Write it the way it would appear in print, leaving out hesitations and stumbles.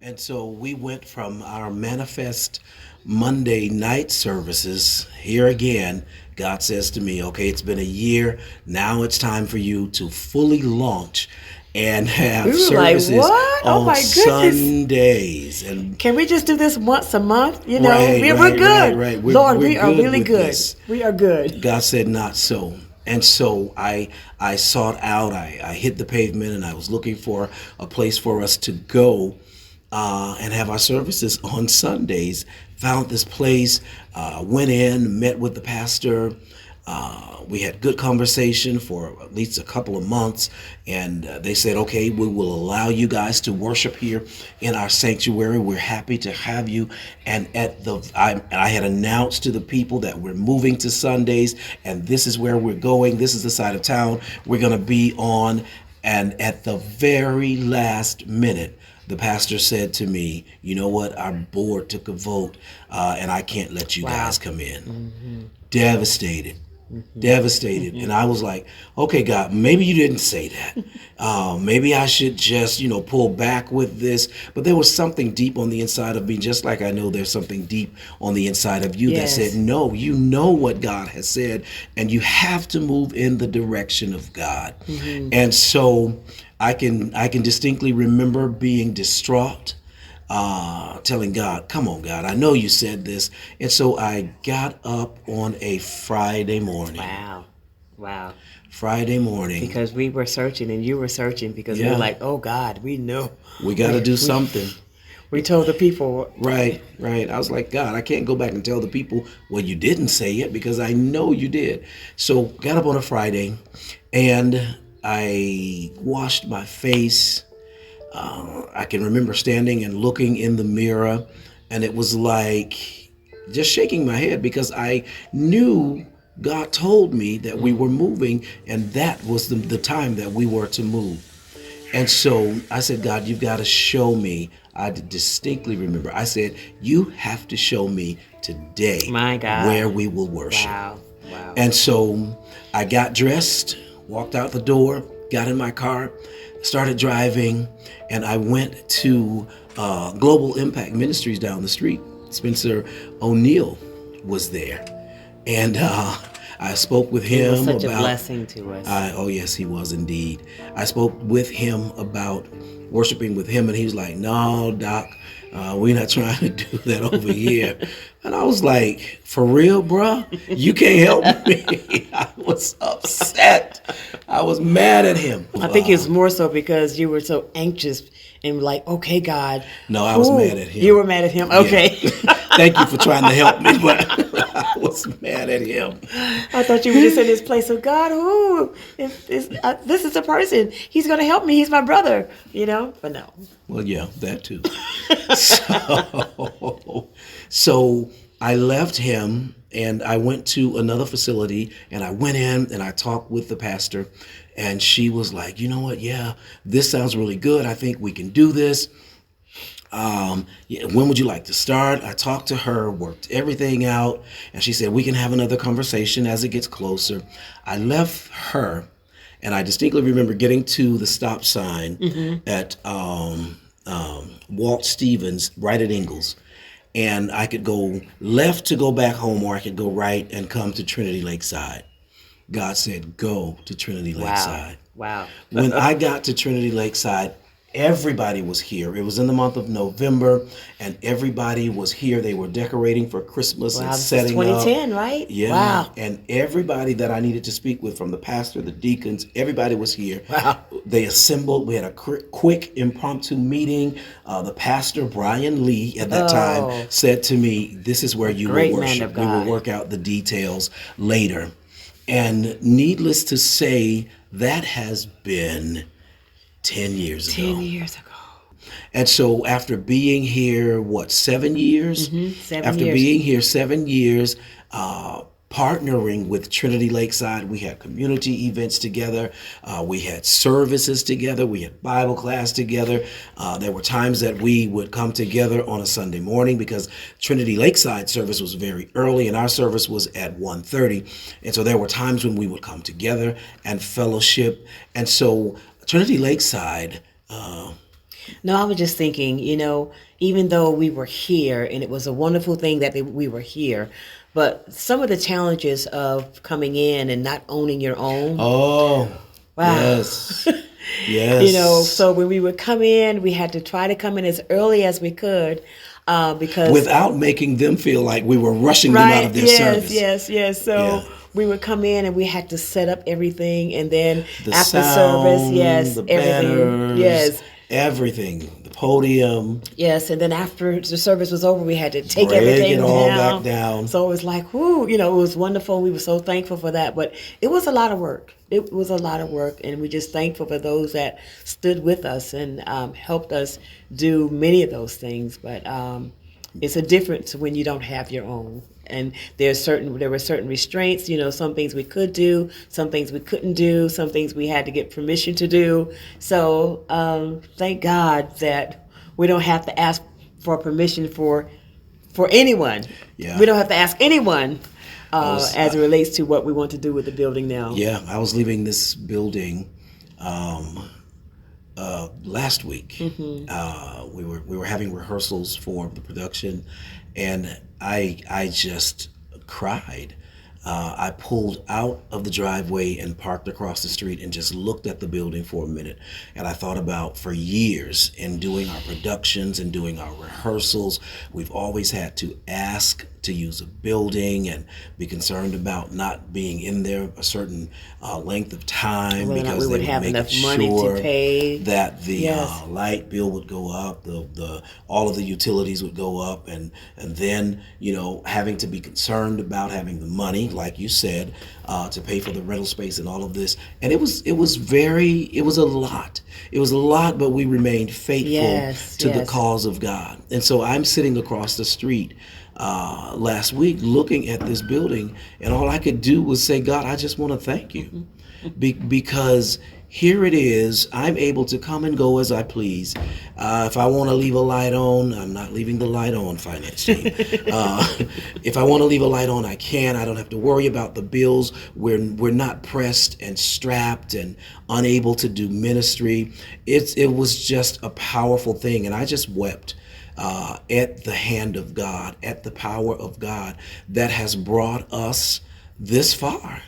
And so we went from our Manifest Monday night services. Here again, God says to me, okay, it's been a year. Now it's time for you to fully launch and We have were like, services what? Oh on my goodness. Sundays. And Can we just do this once a month? right, We're right, right, good. right. Lord, We're we are good really with good. this. We are good. God said not so. And so I sought out, I hit the pavement and I was looking for a place for us to go and have our services on Sundays. Found this place, went in, met with the pastor. We had good conversation for at least a couple of months, and they said, "Okay, we will allow you guys to worship here in our sanctuary. We're happy to have you." And I had announced to the people that we're moving to Sundays, and this is where we're going. This is the side of town we're going to be on. And at the very last minute, the pastor said to me, "You know what? Our board took a vote, and I can't let you Wow. guys come in." Devastated, devastated. And I was like, okay, God, maybe you didn't say that. Maybe I should just, pull back with this. But there was something deep on the inside of me, just like I know there's something deep on the inside of you that said, Yes. no, you know what God has said, and you have to move in the direction of God. And so I can distinctly remember being distraught, telling God, come on, God, I know you said this. And so I got up on a Friday morning. Wow. Wow. Friday morning. Because we were searching and you were searching because we were Yeah, like, oh God, we know. we got to We, do we, something. we told the people, Right, right. I was like, God, I can't go back and tell the people, well, you didn't say it because I know you did. So got up on a Friday and I washed my face. I can remember standing and looking in the mirror, and it was like just shaking my head because I knew God told me that we were moving, and that was the time that we were to move. And so I said, God, you've got to show me. I distinctly remember, I said, you have to show me today my God. where we will worship. Wow. Wow. And so I got dressed, walked out the door, got in my car, started driving, and I went to Global Impact Ministries down the street. Spencer O'Neill was there. And I spoke with He was him such a about. blessing to us. Oh, yes, he was indeed. I spoke with him about worshiping with him, and he was like, no, Doc, we're not trying to do that over here. And I was like, for real, bruh? You can't help me. I was upset. I was mad at him. I think it's more so because you were so anxious and like, okay, God. No, I was mad at him. You were mad at him? Okay. Yeah. Thank you for trying to help me, but I was mad at him. I thought you were just in this place of God. Who? This is a person. He's going to help me. He's my brother. But no. Well, yeah, that too. So I left him and I went to another facility, and I went in and I talked with the pastor, and she was like, you know what? Yeah, this sounds really good. I think we can do this. Yeah, when would you like to start? I talked to her, worked everything out, and she said we can have another conversation as it gets closer. I left her, and I distinctly remember getting to the stop sign at Walt Stevens, right at Ingalls, and I could go left to go back home, or I could go right and come to Trinity Lakeside. God said, go to Trinity Wow. Lakeside. Wow. When I got to Trinity Lakeside, everybody was here. It was in the month of November, and everybody was here. They were decorating for Christmas Wow. and This is setting 2010, up. right? Yeah. Wow. And everybody that I needed to speak with, from the pastor, the deacons, everybody was here. Wow. They assembled. We had a quick impromptu meeting. The pastor, Brian Lee, at that time, said to me, this is where you will Great man worship. of We will God. work out the details later. And needless to say, that has been 10 years ago. 10 years ago. And so after being here, 7 years? 7 After years. being here 7 years, partnering with Trinity Lakeside, we had community events together. We had services together. We had Bible class together. There were times that we would come together on a Sunday morning because Trinity Lakeside service was very early and our service was at 1:30. And so there were times when we would come together and fellowship. And so Trinity Lakeside, No, I was just thinking, even though we were here and it was a wonderful thing that we were here, but some of the challenges of coming in and not owning your own, Oh, wow. yes. Yes. So when we would come in, we had to try to come in as early as we could because Without making them feel like we were rushing them out right. of their Yes, service. yes, yes. So Yeah. we would come in and we had to set up everything, and then The after service, sound, yes, the everything. banners, Yes, everything, the podium, yes. And then after the service was over, we had to take break it everything all back down. down. So it was like, whoo, it was wonderful. We were so thankful for that, but it was a lot of work. It was a lot of work, and we're just thankful for those that stood with us and helped us do many of those things. But it's a difference when you don't have your own. And there were certain restraints, some things we could do, some things we couldn't do, some things we had to get permission to do. So thank God that we don't have to ask for permission for anyone. Yeah. We don't have to ask anyone was, as it relates to what we want to do with the building now. Yeah, I was leaving this building last week. We were having rehearsals for the production, and I just cried. I pulled out of the driveway and parked across the street and just looked at the building for a minute. And I thought about, for years in doing our productions and doing our rehearsals, we've always had to ask to use a building and be concerned about not being in there a certain length of time, Whether or not because we would they have would make enough money to sure pay. that the Yes. light bill would go up, the all of the utilities would go up, and then having to be concerned about having the money, like you said, to pay for the rental space and all of this. And it was a lot. It was a lot, but we remained faithful Yes, to the yes. cause of God. And so I'm sitting across the street last week looking at this building, and all I could do was say, God, I just want to thank you. Because here it is, I'm able to come and go as I please. If I want to leave a light on, I'm not leaving the light on, finance team. If I want to leave a light on, I can. I don't have to worry about the bills. We're not pressed and strapped and unable to do ministry. It was just a powerful thing, and I just wept at the hand of God, at the power of God that has brought us this far.